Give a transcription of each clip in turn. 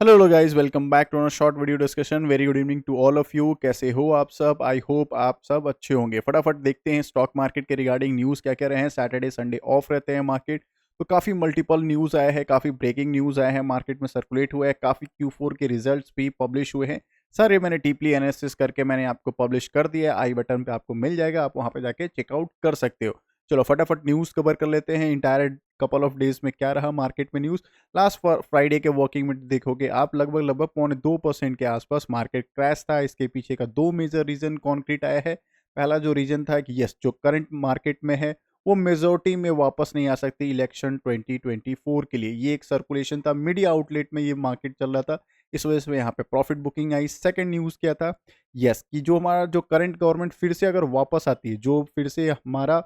Hello guys, welcome back to a short video discussion. Very good evening to all of you. कैसे हो आप सब? I hope आप सब अच्छे होंगे। फटाफट देखते हैं स्टॉक मार्केट के रिगार्डिंग न्यूज़ क्या क्या रहे हैं। सैटरडे संडे ऑफ रहते हैं मार्केट, तो काफ़ी मल्टीपल न्यूज़ आए हैं, काफ़ी ब्रेकिंग न्यूज़ आए हैं, मार्केट में सर्कुलेट हुए हैं, काफ़ी Q4 के रिजल्ट्स भी पब्लिश हुए हैं। सारे मैंने डीपली एनालिसिस करके मैंने आपको पब्लिश कर दिया है। आई बटन पे आपको मिल जाएगा, आप वहाँ पे जाके चेकआउट कर सकते हो। चलो फटाफट न्यूज़ कवर कर लेते हैं। इंटायर कपल ऑफ डेज में क्या रहा मार्केट में न्यूज़। लास्ट फ्राइडे के वर्किंग में देखोगे आप, लगभग लगभग 0.2% के आसपास मार्केट क्रैश था। इसके पीछे का दो मेजर रीजन कॉन्क्रीट आया है। पहला जो रीजन था कि यस, जो करंट मार्केट में है वो मेजोरिटी में वापस नहीं आ सकती इलेक्शन 2024 के लिए। ये एक सर्कुलेशन था, मीडिया आउटलेट में ये मार्केट चल रहा था, इस वजह से यहाँ पे प्रॉफिट बुकिंग आई। सेकंड न्यूज़ क्या था? यस, कि जो हमारा जो करंट गवर्नमेंट फिर से अगर वापस आती है, जो फिर से हमारा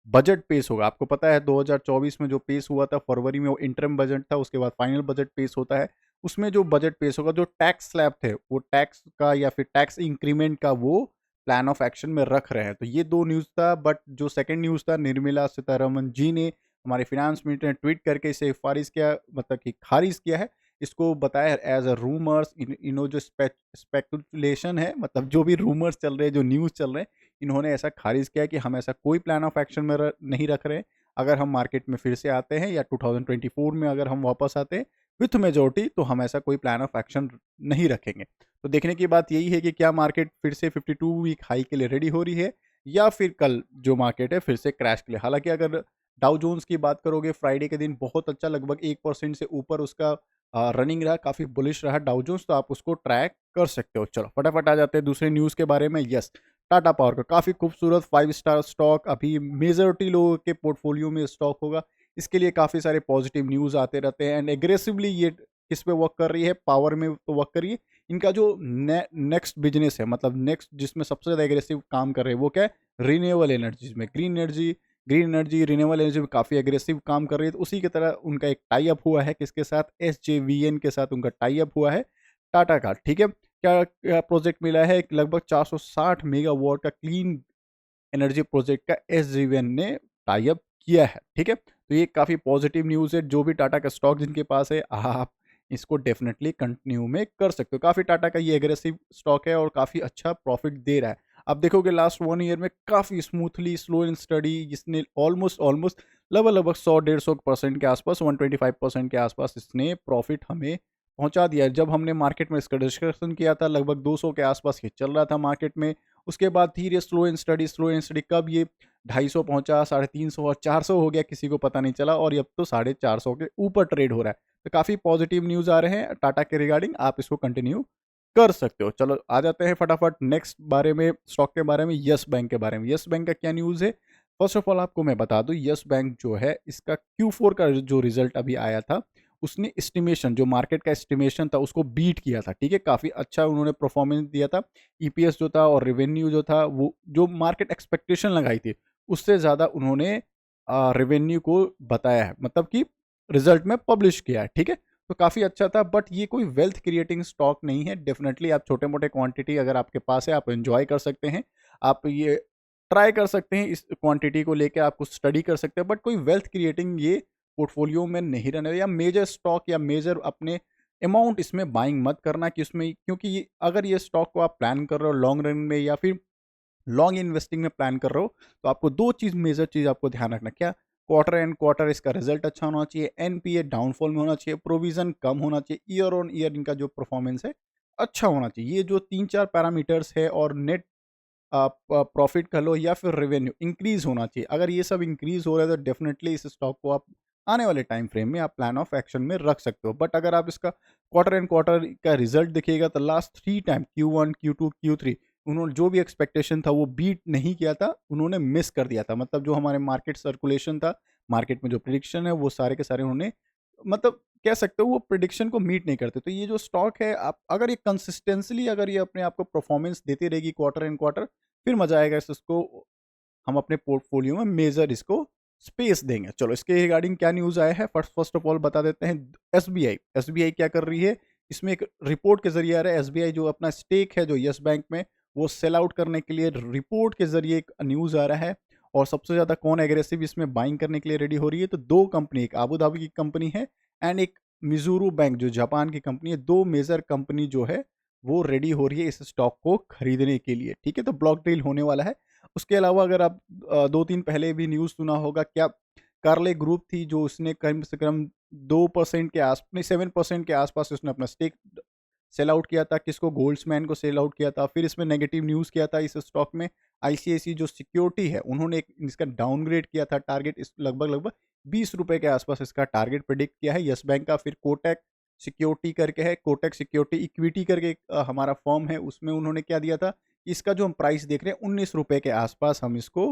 बजट पेश होगा। आपको पता है 2024 में जो पेश हुआ था फरवरी में, वो इंटरम बजट था, उसके बाद फाइनल बजट पेश होता है। उसमें जो बजट पेश होगा, जो टैक्स स्लैब थे वो टैक्स का या फिर टैक्स इंक्रीमेंट का वो प्लान ऑफ एक्शन में रख रहे हैं। तो ये दो न्यूज़ था। बट जो सेकंड न्यूज़ था, निर्मला सीतारमन जी ने, हमारे फिनांस मिनिस्टर ने ट्वीट करके इसे फारिज किया, मतलब कि खारिज किया है। इसको बताया एज अ रूमर्स। इनो जो स्पेकुलेशन है, मतलब जो भी रूमर्स चल रहे हैं, जो न्यूज़ चल रहे हैं, इन्होंने ऐसा खारिज किया कि हम ऐसा कोई प्लान ऑफ एक्शन में नहीं रख रहे हैं। अगर हम मार्केट में फिर से आते हैं या 2024 में अगर हम वापस आते हैं विथ मेजोरिटी, तो हम ऐसा कोई प्लान ऑफ एक्शन नहीं रखेंगे। तो देखने की बात यही है कि क्या मार्केट फिर से 52 वीक हाई के लिए रेडी हो रही है, या फिर कल जो मार्केट है फिर से क्रैश के लिए। हालांकि अगर डाउ जोन्स की बात करोगे, फ्राइडे के दिन बहुत अच्छा, लगभग 1% से ऊपर उसका रनिंग रहा, काफ़ी बुलिश रहा डाउ जोन्स, तो आप उसको ट्रैक कर सकते हो। चलो फटाफट आ जाते हैं दूसरे न्यूज़ के बारे में। यस, टाटा पावर का काफ़ी खूबसूरत 5 स्टार स्टॉक अभी मेजॉरिटी लोगों के पोर्टफोलियो में स्टॉक होगा। इसके लिए काफ़ी सारे पॉजिटिव न्यूज़ आते रहते हैं, एंड एग्रेसिवली ये किस पे वर्क कर रही है? पावर में तो वर्क कर रही है। इनका जो नेक्स्ट बिजनेस है, मतलब नेक्स्ट जिसमें सबसे ज़्यादा एग्रेसिव काम कर रहे हैं, वो क्या है? रिन्यूएबल एनर्जीज में, ग्रीन एनर्जी रिन्यूएबल एनर्जी में काफ़ी एग्रेसिव काम कर रही है। तो उसी की तरह उनका एक टाई अप हुआ है, किसके साथ? SJVN के साथ उनका टाई अप हुआ है, टाटा का। ठीक है, क्या क्या प्रोजेक्ट मिला है? लगभग 460 मेगावाट का क्लीन एनर्जी प्रोजेक्ट का SJVN ने टाई अप किया है। ठीक है, तो ये काफ़ी पॉजिटिव न्यूज़ है। जो भी टाटा का स्टॉक जिनके पास है, आप इसको डेफिनेटली कंटिन्यू में कर सकते हो। काफ़ी टाटा का ये एग्रेसिव स्टॉक है और काफ़ी अच्छा प्रॉफिट दे रहा है। आप देखोगे लास्ट 1 ईयर में काफ़ी स्मूथली, स्लो एंड स्टडी, जिसने ऑलमोस्ट ऑलमोस्ट लगभग लगभग 100-150% के आसपास, 125% के आसपास इसने प्रॉफिट हमें पहुंचा दिया है। जब हमने मार्केट में इसका डिस्कशन किया था, लगभग 200 के आसपास ये चल रहा था मार्केट में। उसके बाद धीरे स्लो एंड स्टडी कब ये 250 पहुंचा, 350 और 400 हो गया, किसी को पता नहीं चला, और अब तो 450 के ऊपर ट्रेड हो रहा है। तो काफ़ी पॉजिटिव न्यूज़ आ रहे हैं टाटा के रिगार्डिंग, आप इसको कंटिन्यू कर सकते हो। चलो आ जाते हैं फटाफट नेक्स्ट बारे में, स्टॉक के बारे में, यस बैंक के बारे में। यस बैंक का क्या न्यूज़ है? फर्स्ट ऑफ ऑल आपको मैं बता दूं, यस बैंक जो है, इसका Q4 का जो रिजल्ट अभी आया था, उसने एस्टिमेशन, जो मार्केट का एस्टिमेशन था, उसको बीट किया था। ठीक है, काफ़ी अच्छा उन्होंने परफॉर्मेंस दिया था। EPS जो था और रेवेन्यू जो था, वो जो मार्केट एक्सपेक्टेशन लगाई थी उससे ज़्यादा उन्होंने रेवेन्यू को बताया है, मतलब कि रिजल्ट में पब्लिश किया है। ठीक है, तो काफ़ी अच्छा था। बट ये कोई वेल्थ क्रिएटिंग स्टॉक नहीं है। डेफिनेटली आप छोटे मोटे क्वांटिटी अगर आपके पास है, आप एंजॉय कर सकते हैं, आप ये ट्राई कर सकते हैं, इस क्वांटिटी को लेके आप कुछ स्टडी कर सकते हैं। बट कोई वेल्थ क्रिएटिंग ये पोर्टफोलियो में नहीं रहने, या मेजर स्टॉक या मेजर अपने अमाउंट इसमें बाइंग मत करना कि उसमें, क्योंकि अगर ये स्टॉक को आप प्लान कर रहे हो लॉन्ग रन में या फिर लॉन्ग इन्वेस्टिंग में प्लान कर रहे हो, तो आपको दो चीज़, मेजर चीज़ आपको ध्यान रखना। क्या? क्वार्टर एंड क्वार्टर इसका रिजल्ट अच्छा होना चाहिए, NPA डाउनफॉल में होना चाहिए, प्रोविजन कम होना चाहिए, ईयर ऑन ईयर इनका जो परफॉर्मेंस है अच्छा होना चाहिए। ये जो 3-4 पैरामीटर्स है, और नेट प्रॉफिट कह लो या फिर रेवेन्यू इंक्रीज होना चाहिए। अगर ये सब इंक्रीज हो रहा है, तो डेफिनेटली इस स्टॉक को आप आने वाले टाइम फ्रेम में आप प्लान ऑफ एक्शन में रख सकते हो। बट अगर आप इसका क्वार्टर एंड क्वार्टर का रिजल्ट देखिएगा, तो last 3 time Q1 Q2 Q3 उन्होंने जो भी एक्सपेक्टेशन था वो बीट नहीं किया था, उन्होंने मिस कर दिया था। मतलब जो हमारे मार्केट सर्कुलेशन था, मार्केट में जो प्रिडिक्शन है, वो सारे के सारे उन्होंने, मतलब कह सकते हो वो प्रिडिक्शन को मीट नहीं करते। तो ये जो स्टॉक है, आप अगर ये कंसिस्टेंसली अगर ये अपने आप को परफॉर्मेंस देती रहेगी क्वार्टर एंड क्वार्टर, फिर मजा आएगा। इसको हम अपने पोर्टफोलियो में मेजर इसको स्पेस देंगे। चलो इसके रिगार्डिंग क्या न्यूज़ आया है, फर्स्ट फर्स्ट ऑफ ऑल बता देते हैं। एसबीआई क्या कर रही है? इसमें एक रिपोर्ट के जरिए आ रहा है। एसबीआई जो अपना स्टेक है जो यस बैंक में, वो सेल आउट करने के लिए रिपोर्ट के जरिए एक न्यूज़ आ रहा है। और सबसे ज़्यादा कौन एग्रेसिव इसमें बाइंग करने के लिए रेडी हो रही है? तो दो कंपनी, एक आबू धाबी की कंपनी है एंड एक मिज़ूरू बैंक जो जापान की कंपनी है, 2 मेजर कंपनी जो है वो रेडी हो रही है इस स्टॉक को खरीदने के लिए, ठीक है? तो ब्लॉक डील होने वाला है। उसके अलावा अगर आप 2-3 पहले भी न्यूज़ सुना होगा, क्या कार्ले ग्रुप थी जो उसने कम से कम 2% के आस नहीं 7% के आस-पास उसने अपना स्टेक सेल आउट किया था, किसको गोल्ड्समैन को सेल आउट किया था। फिर इसमें नेगेटिव न्यूज़ किया था इस स्टॉक में, आईसीआईसी जो सिक्योरिटी है उन्होंने एक इसका डाउनग्रेड किया था, टारगेट इस लगभग-लगभग ₹20 के आसपास इसका टारगेट प्रेडिक्ट किया है। यस बैंक का फिर कोटक सिक्योरिटी करके है, कोटक सिक्योरिटी इक्विटी करके एक हमारा फर्म है, उसमें उन्होंने क्या दिया था, इसका जो हम प्राइस देख रहे हैं ₹19 के आसपास हम इसको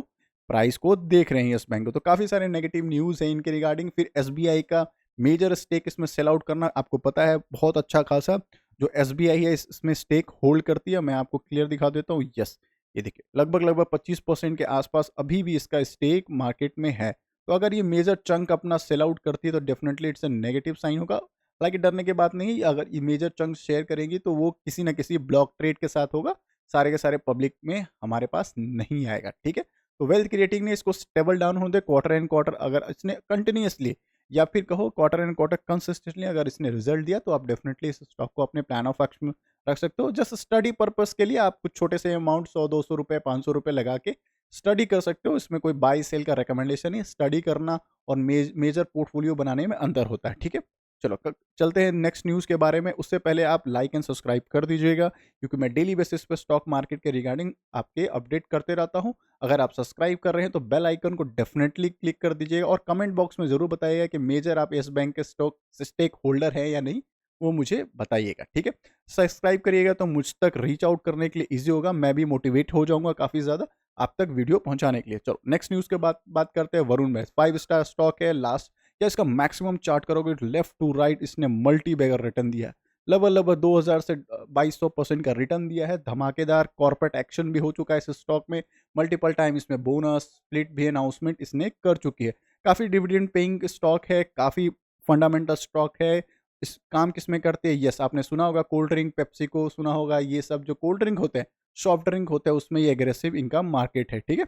प्राइस को देख रहे हैं यस बैंक को। तो काफ़ी सारे नेगेटिव न्यूज़ हैं इनके रिगार्डिंग। फिर एसबीआई का मेजर स्टेक इसमें सेल आउट करना आपको पता है, बहुत अच्छा खासा जो एसबीआई है इसमें स्टेक होल्ड करती है। मैं आपको क्लियर दिखा देता हूँ, यस ये देखिए लगभग-लगभग 25% के आसपास अभी भी इसका स्टेक मार्केट में है। तो अगर ये मेजर चंक अपना सेल आउट करती है तो definitely it's a negative sign होगा। हालाँकि डरने की बात नहीं है, अगर ये मेजर चंक शेयर करेंगी तो वो किसी न किसी ब्लॉक ट्रेड के साथ होगा, सारे के सारे पब्लिक में हमारे पास नहीं आएगा, ठीक है? तो वेल्थ क्रिएटिंग ने इसको स्टेबल डाउन होने दिया क्वार्टर एंड क्वार्टर, अगर इसने कंटिन्यूअसली या फिर कहो क्वार्टर एंड क्वार्टर कंसिस्टेंटली अगर इसने रिजल्ट दिया तो आप डेफिनेटली इस स्टॉक को अपने प्लान ऑफ एक्शन में रख सकते हो। जस्ट स्टडी पर्पस के लिए आप कुछ छोटे से अमाउंट 100-200 रुपए, 500 रुपए लगा के स्टडी कर सकते हो। इसमें कोई बाय सेल का रिकमेंडेशन नहीं, स्टडी करना और मेजर पोर्टफोलियो बनाने में अंतर होता है, ठीक है? चलो चलते हैं नेक्स्ट न्यूज़ के बारे में। उससे पहले आप लाइक एंड सब्सक्राइब कर दीजिएगा, क्योंकि मैं डेली बेसिस पे स्टॉक मार्केट के रिगार्डिंग आपके अपडेट करते रहता हूँ। अगर आप सब्सक्राइब कर रहे हैं तो बेल आइकन को डेफिनेटली क्लिक कर दीजिएगा और कमेंट बॉक्स में ज़रूर बताइएगा कि मेजर आप येस बैंक के स्टॉक स्टेक होल्डर है या नहीं, वो मुझे बताइएगा, ठीक है? सब्सक्राइब करिएगा तो मुझ तक रीच आउट करने के लिए ईज़ी होगा, मैं भी मोटिवेट हो जाऊँगा काफ़ी ज़्यादा आप तक वीडियो पहुँचाने के लिए। चलो नेक्स्ट न्यूज़ के बात करते हैं वरुण बेस, 5 स्टार स्टॉक है। लास्ट क्या इसका मैक्सिमम चार्ट करोगे लेफ्ट टू राइट इसने मल्टी बैगर रिटर्न दिया है। लगभग 2000 से 2200% का रिटर्न दिया है। धमाकेदार कॉर्पोरेट एक्शन भी हो चुका है इस स्टॉक में। मल्टीपल टाइम इसमें बोनस, स्प्लिट भी अनाउंसमेंट इसने कर चुकी है। काफ़ी डिविडेंड पेइंग स्टॉक है, काफ़ी फंडामेंटल स्टॉक है। इस काम किसमें करते हैं? यस, आपने सुना होगा कोल्ड ड्रिंक, पेप्सिको सुना होगा, ये सब जो कोल्ड ड्रिंक होते हैं, सॉफ्ट ड्रिंक होते हैं, उसमें ये एग्रेसिव इनका मार्केट है, ठीक है?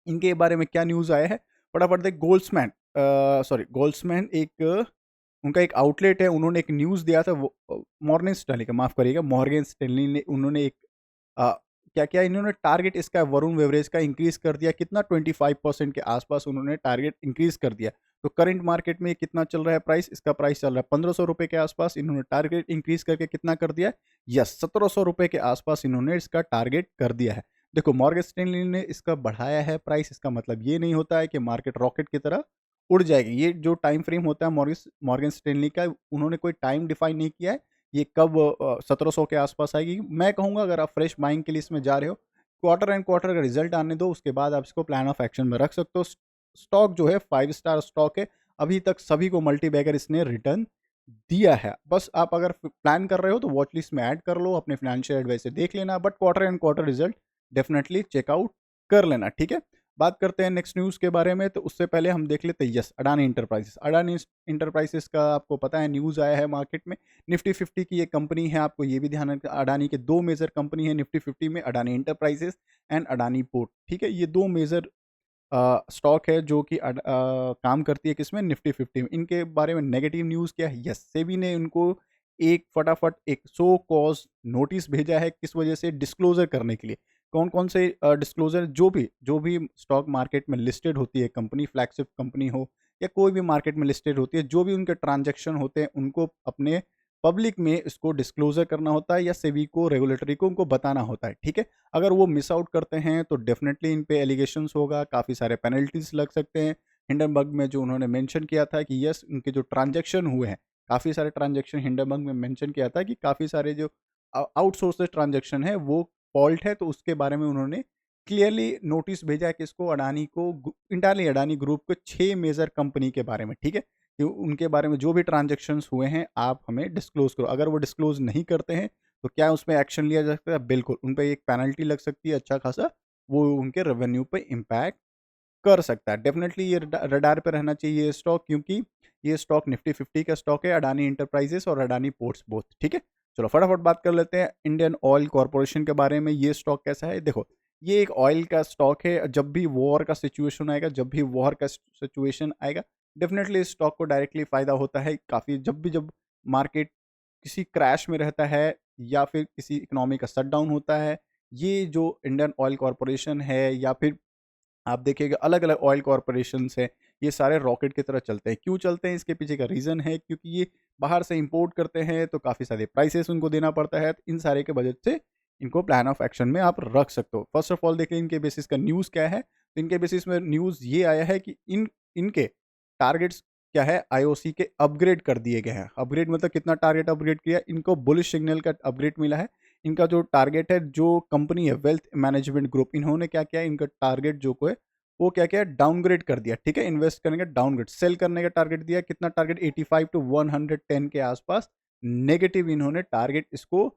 इनके बारे में क्या न्यूज़ आया है? फटाफट देख गोल्ड्समैन गोल्ड्समैन एक उनका एक आउटलेट है, उन्होंने एक न्यूज़ दिया था वो मॉर्निंग स्टैनली का माफ़ करिएगा, मॉर्गन स्टैनली ने उन्होंने एक अ, क्या-क्या इन्होंने टारगेट इसका वरुण बेवरेज का इंक्रीज़ कर दिया, कितना 25% के आस-पास उन्होंने टारगेट इंक्रीज़ कर दिया। तो करंट मार्केट में ये कितना चल रहा है प्राइस? इसका प्राइस चल रहा है ₹1500 के आस-पास, इन्होंने टारगेट इंक्रीज़ करके कितना कर दिया है? यस, ₹1700 के आस-पास इन्होंने इसका टारगेट कर दिया है। देखो मॉर्गन स्टैनली ने इसका बढ़ाया है प्राइस, इसका मतलब ये नहीं होता है कि मार्केट रॉकेट की तरह उड़ जाएगी। ये जो टाइम फ्रेम होता है मॉर्गन स्टैनली का, उन्होंने कोई टाइम डिफाइन नहीं किया है। ये कब 1700 के आसपास आएगी। मैं कहूँगा अगर आप फ्रेश बाइंग के लिए इसमें जा रहे हो, क्वार्टर एंड क्वार्टर का रिजल्ट आने दो, उसके बाद आप इसको प्लान ऑफ एक्शन में रख सकते हो। स्टॉक जो है 5 स्टार स्टॉक है, अभी तक सभी को मल्टी बैगर इसने रिटर्न दिया है। बस आप अगर प्लान कर रहे हो तो वॉच लिस्ट में ऐड कर लो, अपने फाइनेंशियल एडवाइस से देख लेना, but quarter and quarter result definitely check out कर लेना, ठीक है? बात करते हैं नेक्स्ट न्यूज़ के बारे में, तो उससे पहले हम देख लेते हैं yes Adani enterprises. Adani enterprises का आपको पता है न्यूज़ आया है मार्केट में। निफ्टी 50 की एक कंपनी है, आपको ये भी ध्यान रखना अडानी के 2 मेजर कंपनी है निफ्टी 50 में, Adani enterprises and Adani port, ठीक है? ये 2 मेजर स्टॉक है जो कि काम करती है किसमें? निफ्टी 50 में। इनके बारे में नेगेटिव न्यूज़ क्या है? यस, सेबी ने उनको एक फटाफट एक सो कॉज़ नोटिस भेजा है, किस वजह से? डिस्क्लोज़र करने के लिए। कौन-कौन से डिस्क्लोज़र? जो भी स्टॉक मार्केट में लिस्टेड होती है कंपनी, फ्लैगशिप कंपनी हो या कोई भी मार्केट में लिस्टेड होती है, जो भी उनके ट्रांज़ैक्शन होते हैं, उनको अपने पब्लिक में इसको डिस्क्लोज़र करना होता है या सेबी को, रेगुलेटरी को उनको बताना होता है, ठीक है? अगर वो मिस आउट करते हैं तो डेफ़िनेटली इन पे एलिगेशंस होगा, काफ़ी सारे पेनल्टीज़ लग सकते हैं। हिंडनबर्ग में जो उन्होंने मेंशन किया था कि यस, उनके जो ट्रांज़ैक्शन हुए हैं, काफ़ी सारे ट्रांज़ैक्शन हिंडनबर्ग में मेंशन किया था कि काफ़ी सारे जो आउटसोर्सेज़ ट्रांज़ैक्शन है वो फ़ॉल्ट है, तो उसके बारे में उन्होंने क्लियरली नोटिस भेजा है किसको? अडानी को, इंटायरली अडानी ग्रुप के 6 मेजर कंपनी के बारे में, ठीक है? कि उनके बारे में जो भी ट्रांज़ैक्शंस हुए हैं, आप हमें डिस्क्लोज़ करो। अगर वो डिस्क्लोज़ नहीं करते हैं, तो क्या उसमें एक्शन लिया जा सकता है? बिल्कुल, उन पे एक पेनल्टी लग सकती है अच्छा खासा, वो उनके रेवेन्यू पे इम्पैक्ट कर सकता है। डेफ़िनेटली ये रडार पे रहना चाहिए ये स्टॉक, क्योंकि ये स्टॉक निफ्टी 50 का स्टॉक है, अडानी एंटरप्राइजेज़ और अडानी पोर्ट्स बोथ, ठीक है? चलो फटाफट बात कर लेते हैं इंडियन ऑयल कॉर्पोरेशन के बारे में। ये स्टॉक कैसा है? देखो, ये एक ऑयल का स्टॉक है, जब भी वॉर का सिचुएशन आएगा, डेफिनेटली इस स्टॉक को डायरेक्टली फ़ायदा होता है काफ़ी, जब मार्केट किसी क्रैश में रहता है या फिर किसी इकोनॉमी का शटडाउन होता है। ये जो इंडियन ऑयल कॉरपोरेशन है या फिर आप देखिएगा अलग-अलग ऑयल कॉरपोरेशंस हैं, ये सारे रॉकेट की तरह चलते हैं। क्यों चलते हैं? इसके पीछे का रीज़न है क्योंकि ये बाहर से इंपोर्ट करते हैं तो काफ़ी सारे प्राइसेस उनको देना पड़ता है। तो इन सारे के बजट से इनको प्लान ऑफ एक्शन में आप रख सकते हो। फर्स्ट ऑफ ऑल देखिए इनके बेसिस का न्यूज़ क्या है? तो इनके बेसिस में न्यूज़ ये आया है कि इनके टारगेट्स क्या है? आईओसी के अपग्रेड कर दिए गए हैं। अपग्रेड मतलब कितना टारगेट अपग्रेड किया? इनको बुलिश सिग्नल का अपग्रेड मिला है। इनका जो टारगेट है, जो कंपनी है वेल्थ मैनेजमेंट ग्रुप, इन्होंने क्या किया? इनका टारगेट जो को है वो क्या किया? डाउनग्रेड कर दिया, ठीक है? इन्वेस्ट करने का डाउनग्रेड, सेल करने का टारगेट दिया। कितना टारगेट? 85 टू 110 के आसपास नेगेटिव इन्होंने टारगेट इसको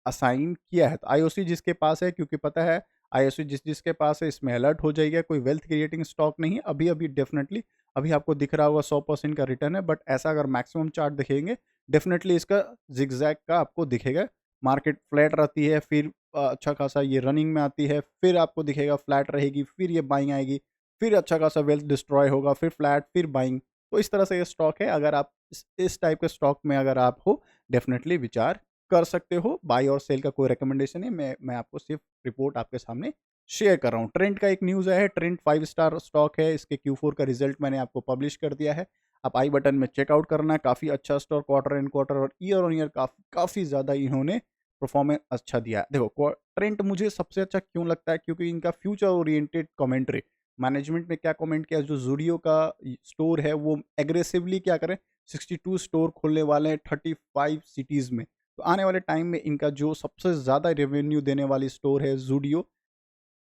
असाइन किया है। तो आईओसी जिसके पास है, क्योंकि पता है आईओसी जिसके पास है इसमें अलर्ट हो जाइएगा, कोई वेल्थ क्रिएटिंग स्टॉक नहीं है। अभी डेफिनेटली अभी आपको दिख रहा होगा 100% का रिटर्न है, बट ऐसा अगर मैक्सिमम चार्ट देखेंगे डेफिनेटली इसका जिगजैग का आपको दिखेगा। मार्केट फ्लैट रहती है, फिर अच्छा खासा ये रनिंग में आती है, फिर आपको दिखेगा फ्लैट रहेगी, फिर ये बाइंग आएगी, फिर अच्छा खासा वेल्थ डिस्ट्रॉय होगा, फिर फ्लैट, फिर बाइंग। तो इस तरह से ये स्टॉक है। अगर आप इस टाइप के स्टॉक में अगर आप हो, डेफिनेटली विचार कर सकते हो। बाय और सेल का कोई रिकमेंडेशन है, मैं आपको सिर्फ रिपोर्ट आपके सामने शेयर कर रहा हूँ। ट्रेंड का एक न्यूज़ आया है, ट्रेंड 5 स्टार स्टॉक है, इसके Q4 का रिजल्ट मैंने आपको पब्लिश कर दिया है। आप आई बटन में चेकआउट करना, काफ़ी अच्छा स्टॉक क्वार्टर एंड क्वार्टर और ईयर ऑन ईयर काफ़ी ज़्यादा इन्होंने परफॉर्मेंस अच्छा दिया है। देखो ट्रेंड मुझे सबसे अच्छा क्यों लगता है? क्योंकि इनका फ्यूचर ओरिएंटेड कमेंट्री, मैनेजमेंट ने क्या कमेंट किया, जो ज़ूडियो का स्टोर है वो एग्रेसिवली क्या करें, 62 स्टोर खोलने वाले हैं 35 सिटीज़ में। तो आने वाले टाइम में इनका जो सबसे ज़्यादा रेवेन्यू देने वाली स्टोर है ज़ूडियो,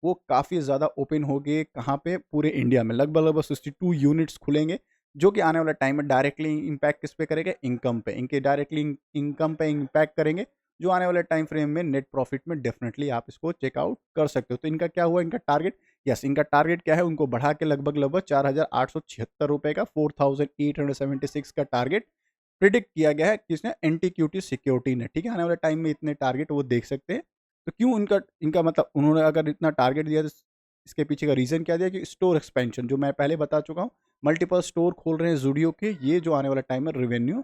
वो काफ़ी ज़्यादा ओपन हो गए। कहाँ पे? पूरे इंडिया में लगभग-लगभग 62 यूनिट्स खुलेंगे, जो कि आने वाले टाइम में डायरेक्टली इम्पैक्ट किस पे करेगा? इनकम पे। इनके डायरेक्टली इनकम पे इम्पैक्ट करेंगे, जो आने वाले टाइम फ्रेम में नेट प्रॉफिट में डेफिनिटली आप इसको चेकआउट कर सकते हो। तो इनका क्या हुआ? इनका टारगेट, यस, इनका टारगेट क्या है? उनको बढ़ा के लगभग-लगभग ₹4,876 का 4,876 का टारगेट प्रिडिक्ट किया गया है। किसने? एंटीक्यूटी सिक्योरिटी ने, ठीक है? आने वाले टाइम में इतने टारगेट वो देख सकते हैं। तो क्यों इनका इनका मतलब उन्होंने अगर इतना टारगेट दिया तो इसके पीछे का रीज़न क्या दिया? कि स्टोर एक्सपेंशन, जो मैं पहले बता चुका हूँ, मल्टीपल स्टोर खोल रहे हैं ज़ूडियो के, ये जो आने वाला टाइम में रेवेन्यू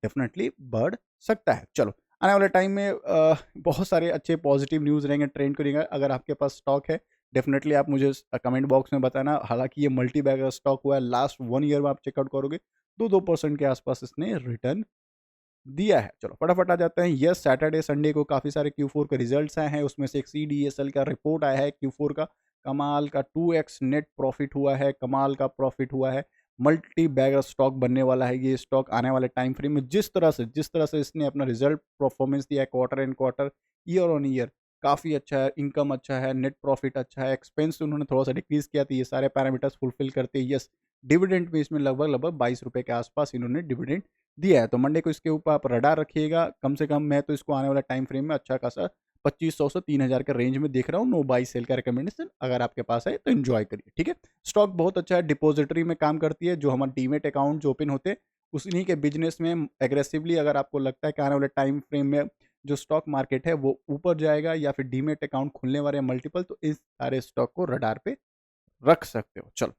डेफिनेटली बढ़ सकता है। चलो, आने वाले टाइम में बहुत सारे अच्छे पॉजिटिव न्यूज़ रहेंगे, ट्रेंड को रहेंगे। अगर आपके पास स्टॉक है, डेफिनेटली आप मुझे कमेंट बॉक्स में बताना। हालाँकि ये मल्टी बैगर स्टॉक हुआ है, लास्ट 1 ईयर में आप चेकआउट करोगे 2-2% के आसपास इसने रिटर्न दिया है। चलो फटाफट आ जाते हैं। यस, सैटरडे संडे को काफ़ी सारे Q4 के रिजल्ट्स आए हैं। उसमें से एक CDSL का रिपोर्ट आया है Q4 का। कमाल का 2x नेट प्रॉफिट हुआ है, कमाल का प्रॉफिट हुआ है। मल्टी बैगर स्टॉक बनने वाला है ये स्टॉक आने वाले टाइम फ्रेम में। जिस तरह से इसने अपना रिजल्ट परफॉर्मेंस दिया है quarter and quarter, year on year, काफ़ी अच्छा है। इनकम अच्छा है, नेट प्रॉफिट अच्छा है, एक्सपेंस उन्होंने थोड़ा-सा डिक्रीज़ किया, तो ये सारे पैरामीटर्स फुलफिल करते हैं। यस, डिविडेंड भी इसमें लगभग-लगभग ₹22 के आसपास इन्होंने डिविडेंड दिया है। तो मंडे को इसके ऊपर आप रडार रखिएगा। कम से कम मैं तो इसको आने वाला टाइम फ्रेम में अच्छा खासा 2500 से 3000 के रेंज में देख रहा हूँ। नो बाय सेल का रिकमेंडेशन अगर आपके पास है तो एन्जॉय करिए, ठीक है? स्टॉक बहुत अच्छा है, डिपॉजिटरी में काम करती है। जो हमारे डीमैट अकाउंट जो ओपन होते हैं, उन्हीं के बिज़नेस में एग्रेसिवली अगर आपको लगता है कि आने वाले टाइम फ्रेम में जो स्टॉक मार्केट है वो ऊपर जाएगा या फिर डीमैट अकाउंट खुलने वाले हैं मल्टीपल, तो इस सारे स्टॉक को रडार पे रख सकते हो। चलो,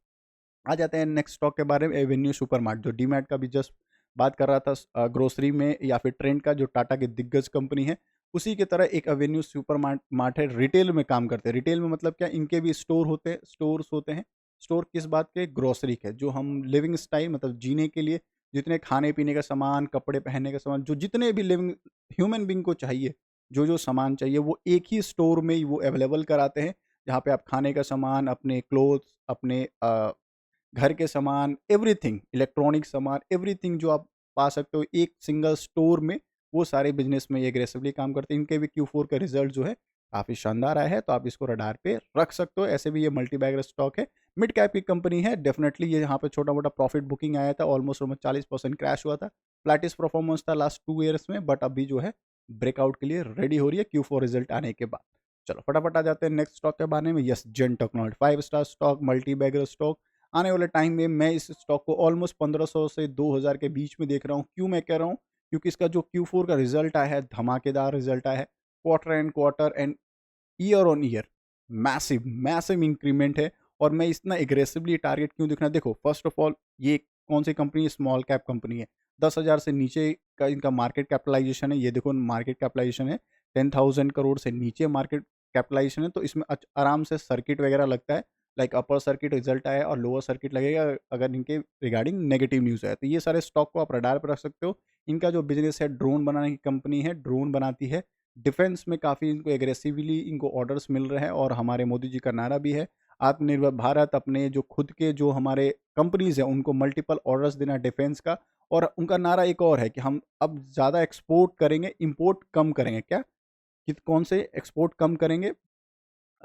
आ जाते हैं नेक्स्ट स्टॉक के बारे में, एवेन्यू सुपरमार्ट, जो डीमैट का भी जस्ट बात कर रहा था। ग्रोसरी में या फिर ट्रेंड का जो टाटा की दिग्गज कंपनी है, उसी की तरह एक एवेन्यू सुपरमार्ट मार्ट है, रिटेल में काम करते हैं। रिटेल में मतलब क्या? इनके भी स्टोर होते हैं, स्टोर्स होते हैं। स्टोर किस बात के? ग्रोसरी के। जो हम लिविंग स्टाइल मतलब जीने के लिए जितने खाने पीने का सामान, कपड़े पहनने का सामान, जो जितने भी लिविंग ह्यूमन बींग को चाहिए, जो जो सामान चाहिए, वो एक ही स्टोर में ही वो अवेलेबल कराते हैं। जहाँ पे आप खाने का सामान, अपने क्लोथ्स, अपने घर के सामान, एवरीथिंग, इलेक्ट्रॉनिक सामान, एवरीथिंग जो आप पा सकते हो एक सिंगल स्टोर में, वो सारे बिज़नेस में ये एग्रेसिवली काम करते हैं। इनके भी Q4 का रिज़ल्ट जो है काफ़ी शानदार आया है, तो आप इसको रडार पे रख सकते हो। ऐसे भी ये मल्टी बैगर स्टॉक है, मिड कैप की कंपनी है। डेफिनिटली ये यहाँ पे छोटा-मोटा प्रॉफिट बुकिंग आया था, ऑलमोस्ट 40% क्रैश हुआ था। फ्लैटिश परफॉर्मेंस था लास्ट 2 ईयर्स में, बट अभी जो है ब्रेकआउट के लिए रेडी हो रही है Q4 रिज़ल्ट आने के बाद। चलो फटाफट आ जाते हैं नेक्स्ट स्टॉक के बारे में। Yes, Zen technology 5 star stock, multi bagger stock. आने वाले टाइम में मैं इस स्टॉक को ऑलमोस्ट 1500 से 2000 के बीच में देख रहा हूँ। क्यों मैं कह रहा हूँ? क्योंकि इसका जो Q4 का रिजल्ट आया है, धमाकेदार रिजल्ट आया है। Quarter and year on year massive massive increment है। और मैं इतना एग्रेसिवली टारगेट क्यों दिख रहा है? देखो, फर्स्ट ऑफ ऑल ये कौन सी कंपनी है? स्मॉल कैप कंपनी है। 10,000 से नीचे का इनका मार्केट कैपिटलाइजेशन है। ये देखो मार्केट कैपिटलाइजेशन है 10,000 करोड़ से नीचे मार्केट कैपिटलाइजेशन है, तो इसमें आराम से सर्किट वगैरह लगता है। लाइक अपर सर्किट रिजल्ट आया और लोअर सर्किट लगेगा अगर इनके रिगार्डिंग नेगेटिव न्यूज़ है। तो ये सारे स्टॉक को आप रडार पर रख सकते हो। इनका जो बिजनेस है ड्रोन बनाने की कंपनी है, ड्रोन बनाती है। डिफेंस में काफ़ी इनको एग्रेसिवली इनको ऑर्डर्स मिल रहे हैं और हमारे मोदी जी का नारा भी है आत्मनिर्भर भारत। अपने जो खुद के जो हमारे कंपनीज़ हैं उनको मल्टीपल ऑर्डर्स देना डिफेंस का। और उनका नारा एक और है कि हम अब ज़्यादा एक्सपोर्ट करेंगे, इम्पोर्ट कम करेंगे। क्या? कि कौन से एक्सपोर्ट कम करेंगे?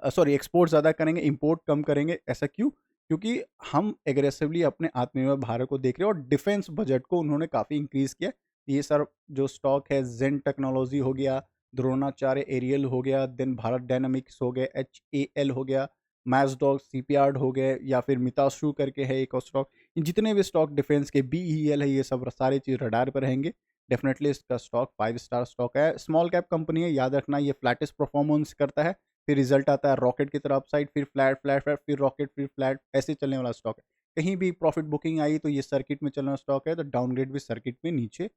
सॉरी, एक्सपोर्ट ज़्यादा करेंगे, इम्पोर्ट कम करेंगे। ऐसा क्यों? क्योंकि हम एग्रेसिवली अपने आत्मनिर्भर भारत को देख रहे हैं और डिफेंस बजट को उन्होंने काफ़ी इंक्रीज़ किया। ये सर जो स्टॉक है ज़ेन टेक्नोलॉजी हो गया, द्रोणाचार्य एरियल हो गया, देन भारत डायनामिक्स हो गया, HAL हो गया, मैज़डॉक शिपयार्ड हो गए या फिर मिताशु करके है एक और स्टॉक। ये जितने भी स्टॉक डिफेंस के BEL है, ये सब सारी चीज़ रडार पर रहेंगे। डेफ़िनेटली इसका स्टॉक 5 स्टार स्टॉक है। स्मॉल कैप कंपनी है, याद रखना ये फ्लैटेस्ट परफॉर्मेंस करता है। फिर रिजल्ट आता है रॉकेट की तरह अपसाइड, फिर फ्लैट फ्लैट फ्लैट, फिर रॉकेट, फिर फ्लैट, ऐसे चलने वाला स्टॉक है। कहीं भी प्रॉफिट बुकिंग आई तो ये सर्किट में चलने वाला स्टॉक है, तो डाउनग्रेड भी सर्किट में नीचे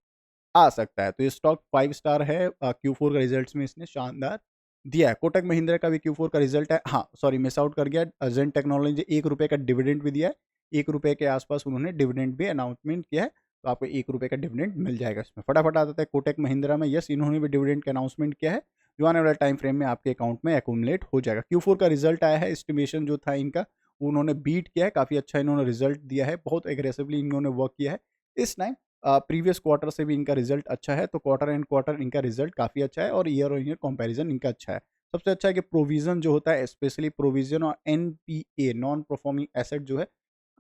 आ सकता है। तो ये स्टॉक 5 स्टार है। Q4 का रिजल्ट्स में इसने शानदार दिया है। कोटक महिंद्रा का भी Q4 का रिजल्ट है। हाँ, सॉरी मिस आउट कर गया। ज़ेन टेक्नोलॉजी ₹1 का डिविडेंड भी दिया है। ₹1 के आसपास उन्होंने डिविडेंड भी अनाउंसमेंट किया है, तो आपको ₹1 का डिविडेंड मिल जाएगा इसमें। फटाफट आ जाता है कोटक महिंद्रा में। यस, इन्होंने भी डिविडेंड का अनाउंसमेंट किया है, जो आने वाले टाइम फ्रेम में आपके अकाउंट में एक्यूमुलेट हो जाएगा। Q4 का रिजल्ट आया है, एस्टिमेशन जो था इनका उन्होंने बीट किया है, काफ़ी अच्छा इन्होंने रिजल्ट दिया है, बहुत एग्रेसिवली इन्होंने वर्क किया है। इस टाइम प्रीवियस क्वार्टर से भी इनका रिजल्ट अच्छा है, तो क्वार्टर एंड क्वार्टर इनका रिजल्ट काफ़ी अच्छा है और ईयर ऑन ईयर कंपैरिजन इनका अच्छा है। सबसे अच्छा है कि प्रोविज़न जो होता है, स्पेशली प्रोविज़न और NPA नॉन परफॉर्मिंग एसेट जो है,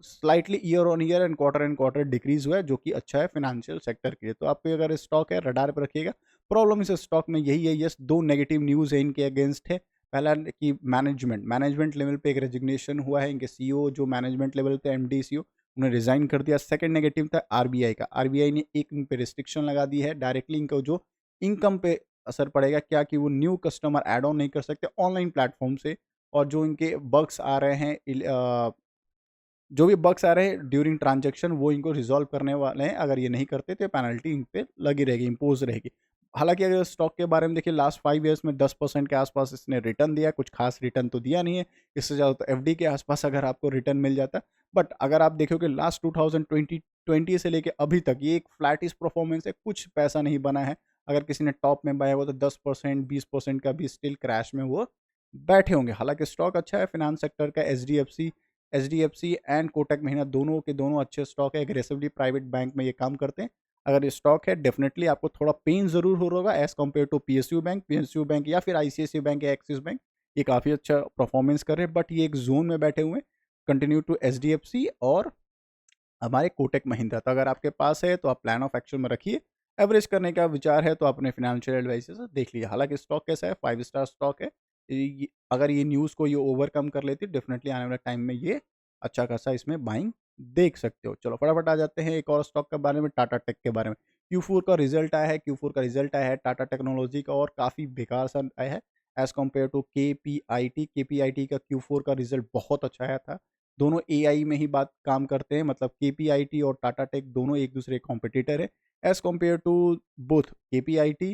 slightly year on year and quarter decrease हुआ है, जो कि अच्छा है फाइनेंशियल सेक्टर के लिए। तो आपको अगर स्टॉक है रडार पे रखिएगा। प्रॉब्लम इस स्टॉक में यही है, यस 2 नेगेटिव न्यूज़ है इनके अगेंस्ट है। पहला कि मैनेजमेंट लेवल पे एक रेजिग्नेशन हुआ है, इनके CEO जो मैनेजमेंट लेवल पे MD CEO उन्हें रिज़ाइन कर दिया। सेकंड नेगेटिव था RBI का। RBI ने एक इन पे रिस्ट्रिक्शन लगा दी है, डायरेक्टली इनको जो इनकम पे असर पड़ेगा, क्या कि वो न्यू कस्टमर ऐड ऑन नहीं कर सकते ऑनलाइन प्लेटफ़ॉर्म से। और जो इनके बग्स आ रहे हैं जो भी बग्स आ रहे हैं ड्यूरिंग ट्रांजैक्शन, वो इनको रिज़ॉल्व करने वाले हैं। अगर ये नहीं करते तो पेनल्टी इन पे लगी रहेगी, इम्पोज़ रहेगी। हालाँकि अगर स्टॉक के बारे में देखिए, लास्ट 5 ईयर्स में 10% के आस-पास इसने रिटर्न दिया है, कुछ खास रिटर्न तो दिया नहीं है। इससे ज़्यादा तो FD के आस-पास अगर आपको रिटर्न मिल जाता। बट अगर आप देखोगे लास्ट 2020 से लेके अभी तक ये एक फ्लैटिश परफॉर्मेंस है, कुछ पैसा नहीं बना है। अगर किसी ने टॉप में बाय हुआ तो 10% 20% का भी स्टिल क्रैश में वो बैठे होंगे। हालाँकि स्टॉक अच्छा है फिनांस सेक्टर का। एचडीएफसी एंड कोटक महिंद्रा दोनों के दोनों अच्छे स्टॉक है। एग्रेसिवली प्राइवेट बैंक में ये काम करते हैं। अगर ये स्टॉक है, डेफिनेटली आपको थोड़ा पेन ज़रूर हो रहा होगा as compare to PSU bank या फिर आईसीआईसीआई बैंक या एक्सिस बैंक। ये काफ़ी अच्छा परफॉर्मेंस कर रहे हैं, बट ये एक जोन में बैठे हुए हैं कंटिन्यू टू एचडीएफसी और हमारे कोटक महिंद्रा। तो अगर आपके पास है तो आप प्लान ऑफ एक्शन में रखिए। एवरेज करने का विचार है तो अपने फाइनेंशियल एडवाइजर से देख लीजिए। हालांकि स्टॉक कैसा है, 5 स्टार स्टॉक है। अगर ये न्यूज़ को ये ओवरकम कर लेती, डेफिनेटली आने वाले टाइम में ये अच्छा खासा इसमें बाइंग देख सकते हो। चलो फटाफट आ जाते हैं एक और स्टॉक के बारे में, टाटा टेक के बारे में। Q4 का रिजल्ट आया है टाटा टेक्नोलॉजी का, और काफ़ी बेकार सा आया है एज़ कम्पेयर टू केपीआईटी का Q4 का रिजल्ट बहुत अच्छा आया था। दोनों एआई में ही बात काम करते हैं, मतलब केपीआईटी और टाटा टेक दोनों एक दूसरे कॉम्पिटिटर है। As compare to both KPIT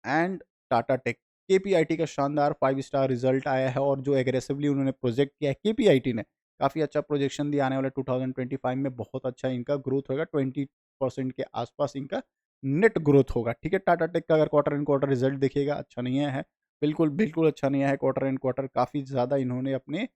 and Tata tech, KPIT का शानदार 5 स्टार रिजल्ट आया है, और जो एग्रेसिवली उन्होंने प्रोजेक्ट किया है केपीआईटी ने, काफ़ी अच्छा प्रोजेक्शन दिया। आने वाले 2025 में बहुत अच्छा इनका ग्रोथ होगा, 20% के आसपास इनका नेट ग्रोथ होगा। ठीक है, टाटा टेक का अगर क्वार्टर एंड क्वार्टर रिजल्ट देखिएगा, अच्छा नहीं आया है। बिल्कुल बिल्कुल अच्छा नहीं आया है क्वार्टर एंड क्वार्टर, काफ़ी ज़्यादा इन्होंने अपने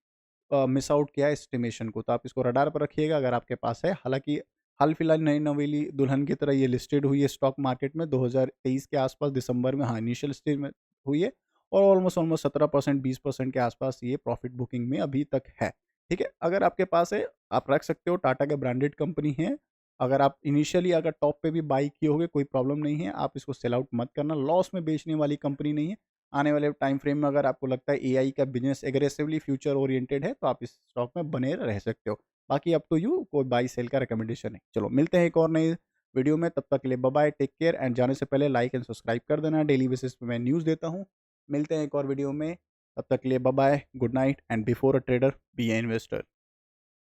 मिस आउट किया है एस्टिमेशन को। तो आप इसको रडार पर रखिएगा अगर आपके पास है। हालाँकि हाल-फिलहाल नई नवेली दुल्हन की तरह ये लिस्टेड हुई है स्टॉक मार्केट में 2023 के आसपास दिसंबर में, हाँ, इनिशियल स्टेज में हुई है, और ऑलमोस्ट 17% 20% के आसपास ये प्रॉफिट बुकिंग में अभी तक है। ठीक है, अगर आपके पास है आप रख सकते हो, टाटा के ब्रांडेड कंपनी है। अगर आप इनिशियली अगर टॉप पे भी बाय किए होगे कोई प्रॉब्लम नहीं है, आप इसको सेल आउट मत करना, लॉस में बेचने वाली कंपनी नहीं है। आने वाले टाइम फ्रेम में अगर आपको लगता है एआई का बिज़नेस एग्रेसिवली फ्यूचर ओरिएंटेड है, तो आप इस स्टॉक में बने रह सकते हो। बाकी अप टू यू, कोई बाई सेल का रिकमेंडेशन है। चलो मिलते हैं एक और नई वीडियो में, तब तक के लिए bye bye, take care, and जाने से पहले लाइक एंड सब्सक्राइब कर देना। डेली बेसिस पे मैं न्यूज़ देता हूँ। मिलते हैं एक और वीडियो में, तब तक के लिए bye bye, good night, and before a trader be a investor.